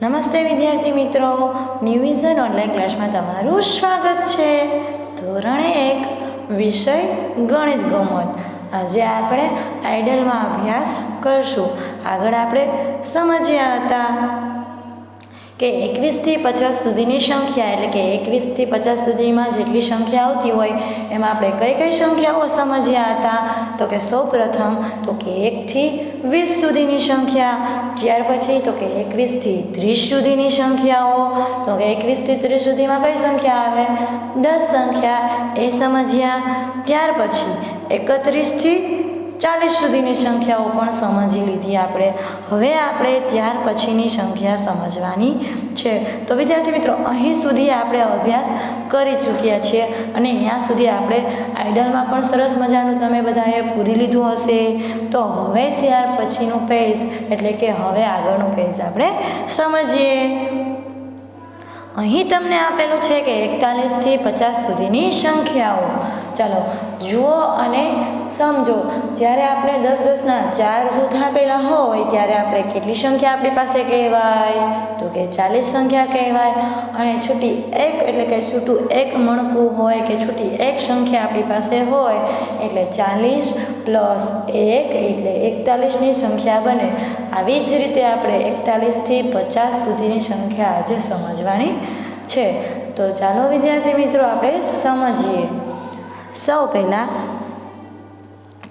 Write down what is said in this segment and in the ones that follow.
નમસ્તે વિદ્યાર્થી મિત્રો, ન્યૂ વિઝન ઓનલાઈન ક્લાસમાં તમારું સ્વાગત છે. ધોરણ 1 વિષય ગણિત ગમત. આજે આપણે આઇડલમાં અભ્યાસ કરશું. આગળ આપણે સમજ્યા હતા કે 21 થી 50 સુધીની સંખ્યા, એટલે કે 21 થી 50 સુધીમાં જેટલી સંખ્યા આવતી હોય એમાં આપણે કઈ કઈ સંખ્યાઓ સમજ્યા હતા. તો કે સૌપ્રથમ તો કે 1 થી 20 સુધીની સંખ્યા, ત્યાર પછી તો કે 21 થી 30 સુધીની સંખ્યાઓ. તો કે 21 થી 30 સુધીમાં કઈ સંખ્યા આવે? 10 સંખ્યા, એ સમજ્યા. ત્યાર પછી 31 થી 40 સુધીની સંખ્યાઓ પણ સમજી લીધી આપણે. હવે આપણે ત્યાર પછીની સંખ્યા સમજવાની છે. તો વિદ્યાર્થી મિત્રો, અહીં સુધી આપણે અભ્યાસ કરી ચૂક્યા છીએ અને ત્યાં સુધી આપણે આઇડલમાં પણ સરસ મજાનું તમે બધાએ પૂરી લીધું હશે. તો હવે ત્યાર પછીનું પેજ, એટલે કે હવે આગળનું પેજ આપણે સમજીએ. અહીં તમને આપેલું છે કે 41 થી 50 સુધીની સંખ્યાઓ. ચાલો જુઓ અને સમજો. જ્યારે આપણે 10 10ના 4 જૂથ આપેલા હોય ત્યારે આપણે કેટલી સંખ્યા આપણી પાસે કહેવાય? તો કે 40 સંખ્યા કહેવાય. અને છૂટી એક, એટલે કે છૂટું એક મણકું હોય કે છૂટી એક સંખ્યા આપણી પાસે હોય એટલે 40 પ્લસ 1 એટલે 41ની સંખ્યા બને. આવી જ રીતે આપણે 41 થી 50 સુધીની સંખ્યા આજે સમજવાની છે. તો ચાલો વિદ્યાર્થી મિત્રો આપણે સમજીએ. સૌ પહેલાં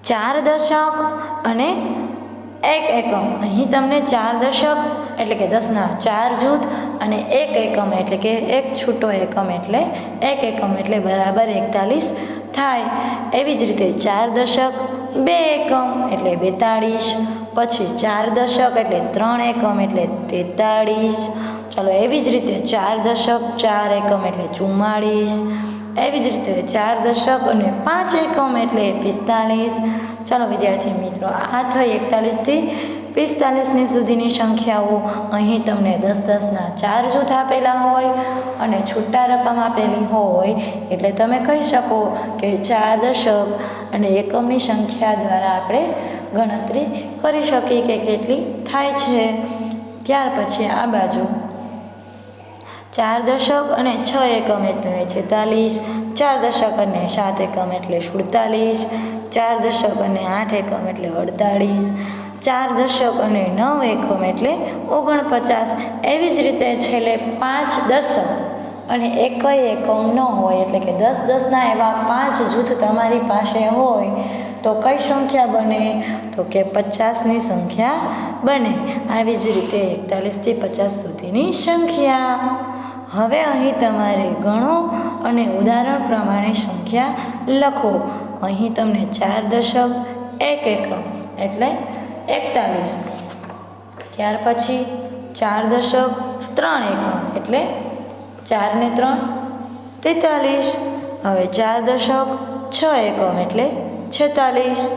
4 દશક અને 1 એકમ. અહીં તમને 4 દશક એટલે કે 10ના 4 જૂથ અને 1 એકમ એટલે કે એક છૂટો એકમ એટલે 1 એકમ એટલે બરાબર 41 થાય. એવી જ રીતે 4 દશક 2 એકમ એટલે 42. પછી 4 દશક એટલે 3 એકમ એટલે 43. ચાલો એવી જ રીતે 4 દશક 4 એકમ એટલે 44. એવી જ રીતે 4 દશક અને 5 એકમ એટલે 45. ચાલો વિદ્યાર્થી મિત્રો, આ થઈ 41 થી 45ની સુધીની સંખ્યાઓ. અહીં તમને 10 10ના 4 જૂથ આપેલા હોય અને છૂટા રકમ આપેલી હોય એટલે તમે કહી શકો કે 4 દશક અને એકમની સંખ્યા દ્વારા આપણે ગણતરી કરી શકીએ કે કેટલી થાય છે. ત્યાર પછી આ બાજુ 4 દશક અને 6 એકમ એટલે 46. 4 દશક અને 7 એકમ એટલે 47. 4 દશક અને 8 એકમ એટલે 48. 4 દશક અને 9 એકમ એટલે 49. એવી જ રીતે છેલ્લે 5 દશક અને 1 એકમ ન હોય એટલે કે 10 10ના એવા 5 જૂથ તમારી પાસે હોય તો કઈ સંખ્યા બને? તો કે 50ની સંખ્યા બને. આવી જ રીતે 41 થી 50 સુધીની સંખ્યા. હવે અહીં તમારે ગણો અને ઉદાહરણ પ્રમાણે સંખ્યા લખો. અહીં તમને 4 દશક 1 એકમ એટલે 41. ત્યાર પછી 4 દશક 3 એકમ એટલે 4 ને 3 43. હવે 4 દશક 6 એકમ એટલે 46.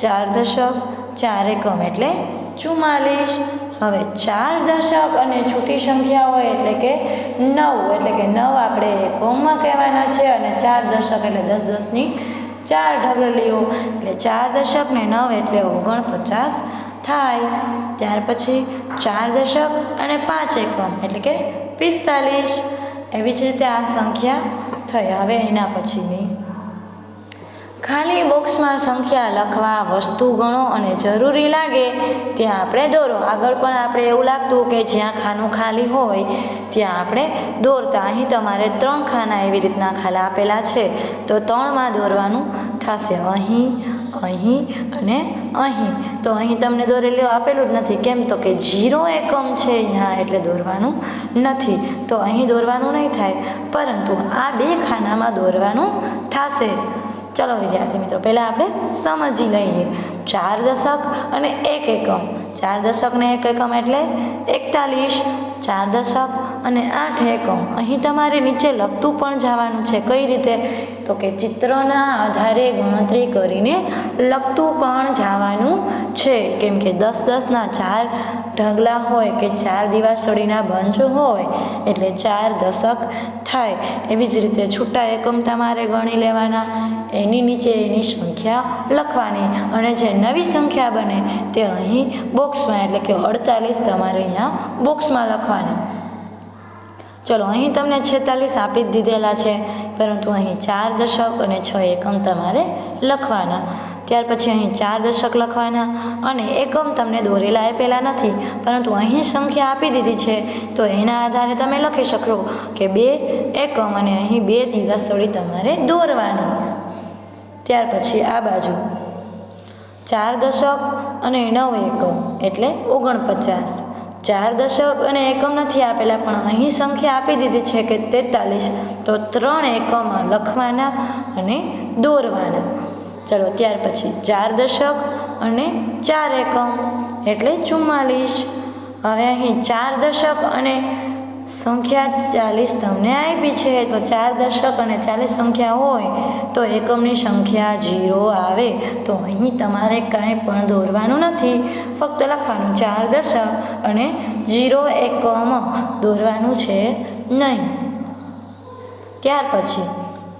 4 દશક 4 એકમ એટલે 44. હવે 4 દશક અને છૂટી સંખ્યા હોય એટલે કે 9, એટલે કે 9 આપણે એકમમાં કહેવાના છે અને 4 દશક એટલે 10 10ની 4 ઢગલીઓ એટલે 4 દશક ને 9 એટલે 49 થાય. ત્યાર પછી 4 દશક અને 5 એકમ એટલે કે 45. એવી જ રીતે આ સંખ્યા થઈ. હવે એના પછીની ખાલી બોક્સમાં સંખ્યા લખવા, વસ્તુ ગણો અને જરૂરી લાગે ત્યાં આપણે દોરો. આગળ પણ આપણે એવું લાગતું કે જ્યાં ખાનું ખાલી હોય ત્યાં આપણે દોરતા. અહીં તમારે 3 ખાના એવી રીતના ખાલા આપેલા છે તો 3માં દોરવાનું થશે. અહીં, અહીં અને અહીં. તો અહીં તમને દોરેલું આપેલું જ નથી. કેમ? તો કે 0 એકમ છે અહીંયા એટલે દોરવાનું નથી. તો અહીં દોરવાનું નહીં થાય, પરંતુ આ 2 ખાનામાં દોરવાનું થશે. ચલો વિદ્યાર્થી મિત્રો, પહેલાં આપણે સમજી લઈએ. 4 દશક અને 1 એકમ. 4 દશક ને 1 એકમ એટલે 41. 4 દશક અને 8 એકમ. અહીં તમારે નીચે લખતું પણ જવાનું છે. કઈ રીતે? તો કે ચિત્રના આધારે ગણતરી કરીને લખતું પણ જવાનું છે. કેમ કે 10 10ના 4 ઢગલા હોય કે 4 દિવાસળીના બંચ હોય એટલે 4 દશક થાય. એવી જ રીતે છૂટા એકમ તમારે ગણી લેવાના. એની નીચે એની સંખ્યા લખવાની અને જે નવી સંખ્યા બને તે અહીં બોક્સમાં એટલે કે 48 તમારે અહીંયા બોક્સમાં લખવાની. ચલો અહીં તમને 46 આપી જ દીધેલા છે, પરંતુ અહીં 4 દશક અને 6 એકમ તમારે લખવાના. ત્યાર પછી અહીં 4 દશક લખવાના અને એકમ તમને દોરેલા આપેલા નથી, પરંતુ અહીં સંખ્યા આપી દીધી છે તો એના આધારે તમે લખી શકો કે 2 એકમ અને અહીં 2 દિવસોળી તમારે દોરવાની. ત્યાર પછી આ બાજુ 4 દશક અને 9 એકમ એટલે 49. 4 દશક અને એકમ નથી આપેલા, પણ અહીં સંખ્યા આપી દીધી છે કે 43, તો 3 એકમમાં લખવાના અને દોરવાના. ચલો ત્યાર પછી 4 દશક અને 4 એકમ એટલે 44. હવે અહીં 4 દશક અને સંખ્યા 40 તમને આપી છે, તો 4 દશક અને 40 સંખ્યા હોય તો એકમની સંખ્યા 0 આવે, તો અહીં તમારે કાંઈ પણ દોરવાનું નથી, ફક્ત લખવાનું 4 દશક અને 0 એકમ દોરવાનું છે નહીં. ત્યાર પછી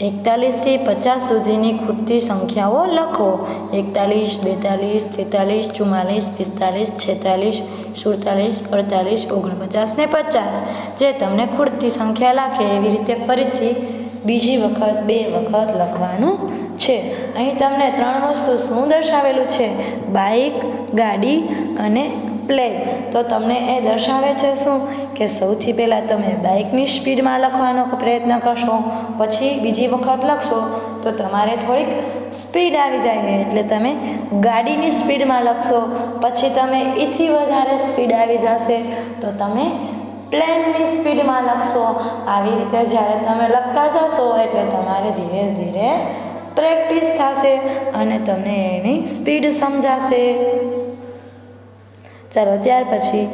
41 થી 50 સુધીની ખૂટતી સંખ્યાઓ લખો. 41, 42, 43, 44, 45, 46, 47, 48, 49 ને 50 જે તમને ખૂટતી સંખ્યા લાગે એવી રીતે ફરીથી બીજી વખત 2 વખત લખવાનું છે. અહીં તમને 3 વસ્તુ શું દર્શાવેલું છે? બાઇક, ગાડી અને પ્લેન. તો તમને એ દર્શાવે છે શું કે સૌથી પહેલાં તમે બાઇકની સ્પીડમાં લખવાનો પ્રયત્ન કરશો, પછી બીજી વખત લખશો તો તમારે થોડીક સ્પીડ આવી જાય એટલે તમે ગાડીની સ્પીડમાં લખશો, પછી તમે એથી વધારે સ્પીડ આવી જશે તો તમે પ્લેનની સ્પીડમાં લખશો. આવી રીતે જ્યારે તમે લખતા જશો એટલે તમારે ધીરે ધીરે પ્રેક્ટિસ થશે અને તમને એની સ્પીડ સમજાશે. ચાલો ત્યાર પછી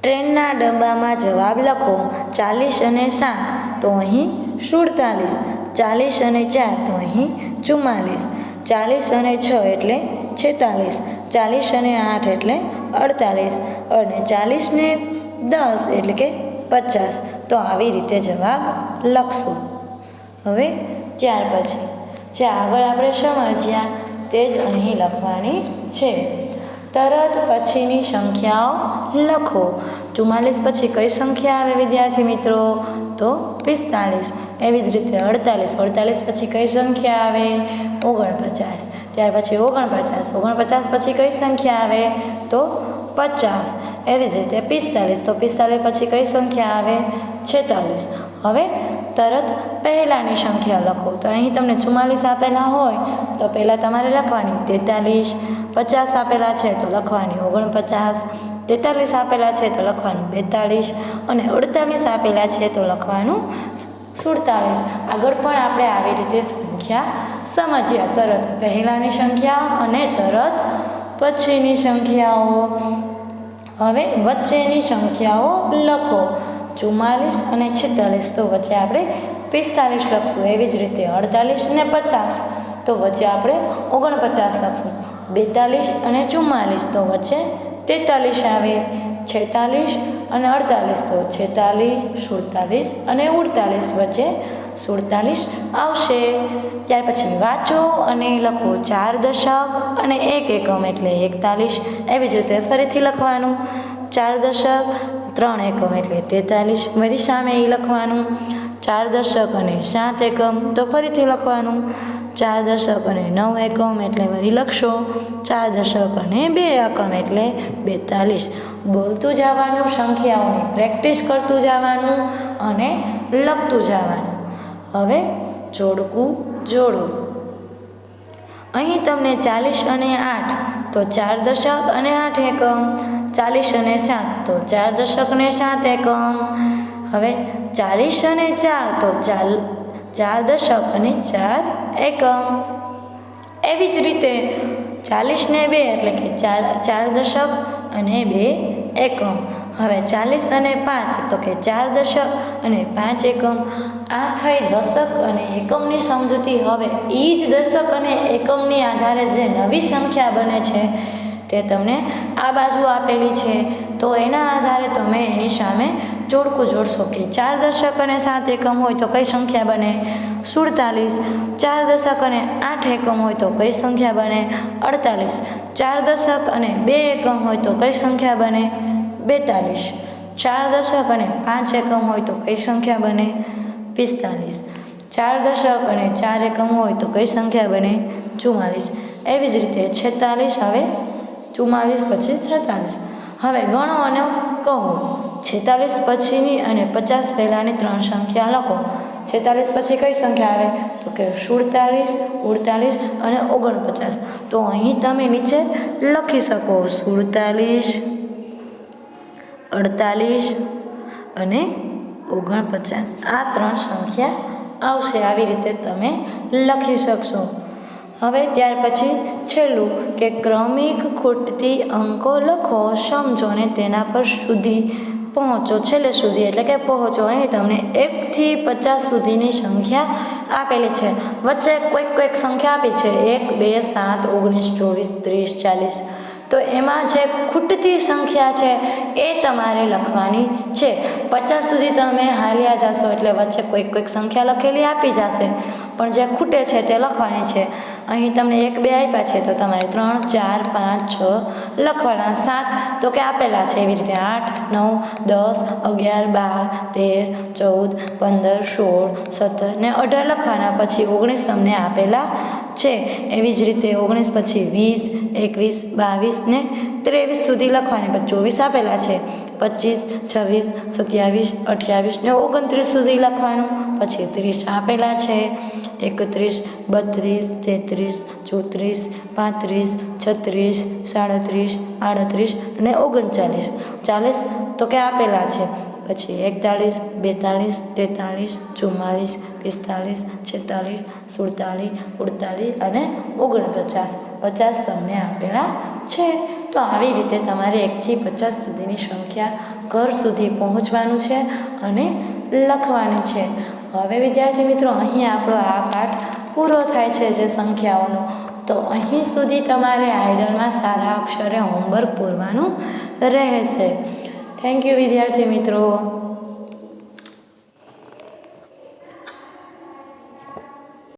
ટ્રેનના ડબ્બામાં જવાબ લખો. 40 અને 7 તો અહીં 47, 40 અને 4 તો અહીં 44, 40 અને 6 એટલે 46, 40 અને 8 એટલે 48 અને 40 ને 10 એટલે કે 50. તો આવી રીતે જવાબ લખશો. હવે ત્યાર પછી જે આગળ આપણે સમજ્યા તે જ અહીં લખવાની છે. તરત પછીની સંખ્યાઓ લખો. 44 પછી કઈ સંખ્યા આવે વિદ્યાર્થી મિત્રો? તો 45. એવી જ રીતે 48 પછી કઈ સંખ્યા આવે? 49. ત્યાર પછી 49 પછી કઈ સંખ્યા આવે? તો 50. એવી જ રીતે 45, તો 45 પછી કઈ સંખ્યા આવે? 46. હવે તરત પહેલાંની સંખ્યા લખો. તો અહીં તમને 44 આપેલા હોય તો પહેલાં તમારે લખવાની 43, 50 આપેલા છે તો લખવાની 49, 43 આપેલા છે તો લખવાનું 42 અને 48 આપેલા છે તો લખવાનું 47. આગળ પણ આપણે આવી રીતે સંખ્યા સમજ્યા, તરત પહેલાંની સંખ્યા અને તરત પછીની સંખ્યાઓ. હવે વચ્ચેની સંખ્યાઓ લખો. 44 અને 46 તો વચ્ચે આપણે 45 લખશું. એવી જ રીતે 48 અને 50 તો વચ્ચે આપણે 49 લખશું. 42 અને 44 તો વચ્ચે 43 આવે. 46 અને 48 તો 46, 47 અને 48 વચ્ચે 47 આવશે. ત્યાર પછી વાંચો અને લખો. 4 દશક અને 1 એકમ એટલે 41. એવી જ રીતે ફરીથી લખવાનું. 4 દશક 3 એકમ એટલે 43. વળી સામે એ લખવાનું. 4 દશક અને 7 એકમ તો ફરીથી લખવાનું. 4 દશક અને 9 એકમ એટલે વળી લખશો. 4 દશક અને 2 એકમ એટલે 42. બોલતું જવાનું, સંખ્યાઓની પ્રેક્ટિસ કરતું જવાનું અને લખતું જવાનું. હવે જોડકું જોડો. અહીં તમને 40 અને 8 તો 4 દશક અને 8 એકમ, 40 અને 7 તો 4 દશક અને 7 એકમ. હવે 40 અને 4 તો 4 દશક અને 4 એકમ. એવી જ રીતે 40 ને 2 એટલે કે 4 દશક અને 2 એકમ. હવે 40 અને 5 તો કે 4 દશક અને 5 એકમ. આ થઈ દશક અને એકમની સમજૂતી. હવે એ જ દશક અને એકમની આધારે જે નવી સંખ્યા બને છે તે તમને આ બાજુ આપેલી છે, તો એના આધારે તમે એની સામે જોડકું જોડશો કે 4 દશક અને 7 એકમ હોય તો કઈ સંખ્યા બને 47, 4 દશક અને 8 એકમ હોય તો કઈ સંખ્યા બને 48, 4 દશક અને 2 એકમ હોય તો કઈ સંખ્યા બને 42, 4 દશક અને 5 એકમ હોય તો કઈ સંખ્યા બને 45, 4 દશક અને 4 એકમ હોય તો કઈ સંખ્યા બને 44. એવી જ રીતે 46 હવે 44 પછી 46. હવે ગણો અને કહો. 46 પછીની અને 50 પહેલાંની 3 સંખ્યા લખો. 46 પછી કઈ સંખ્યા આવે તો કે 47, 48 અને 49. તો અહીં તમે નીચે લખી શકો 47, 48 અને 49. આ 3 સંખ્યા આવશે. આવી રીતે તમે લખી શકશો. હવે ત્યાર પછી છેલ્લું કે ક્રમિક ખૂટતી અંકો લખો, સમજો ને તેના પર સુધી પહોંચો. છેલ્લે સુધી એટલે કે પહોંચો. અહીં તમને 1 થી 50 સુધીની સંખ્યા આપેલી છે. વચ્ચે કોઈક સંખ્યા આપી છે 1, 2, 7, 19, 24, 30, 40. તો એમાં જે ખૂટતી સંખ્યા છે એ તમારે લખવાની છે. 50 સુધી તમે હાલ્યા જશો એટલે વચ્ચે કોઈક સંખ્યા લખેલી આપી જશે, પણ જે ખૂટે છે તે લખવાની છે. અહીં તમને 1, 2 આપ્યા છે તો તમારે 3, 4, 5, 6 લખવાના. 7 તો કે આપેલા છે એવી રીતે 8, 9, 10, 11, 12, 13, 14, 15, 16, 17 ને 18 લખવાના. પછી 19 તમને આપેલા છે. એવી જ રીતે 19 પછી 20, 21, 22 ને 23 સુધી લખવાની. પછી 24 આપેલા છે, 25, 26, 27, 28 ને 29 સુધી લખવાનું. પછી 30 આપેલા છે, 31, 32, 33, 34, 35, 36, 37, 38 અને 39. 40 તો કે આપેલા છે. પછી 41, 42, 43, 44, 45, 46, 47, 48 અને 49. 50 તમને આપેલા છે. તો આવી રીતે તમારે 1 થી 50 સુધીની સંખ્યા ઘર સુધી પહોંચવાનું છે અને લખવાની છે. હવે વિદ્યાર્થી મિત્રો, અહીં આપણો આ પાઠ પૂરો થાય છે જે સંખ્યાઓનો. તો અહીં સુધી તમારે આઇડલમાં સારા અક્ષરે હોમવર્ક પૂરવાનું રહેશે. થેન્ક યુ વિદ્યાર્થી મિત્રો.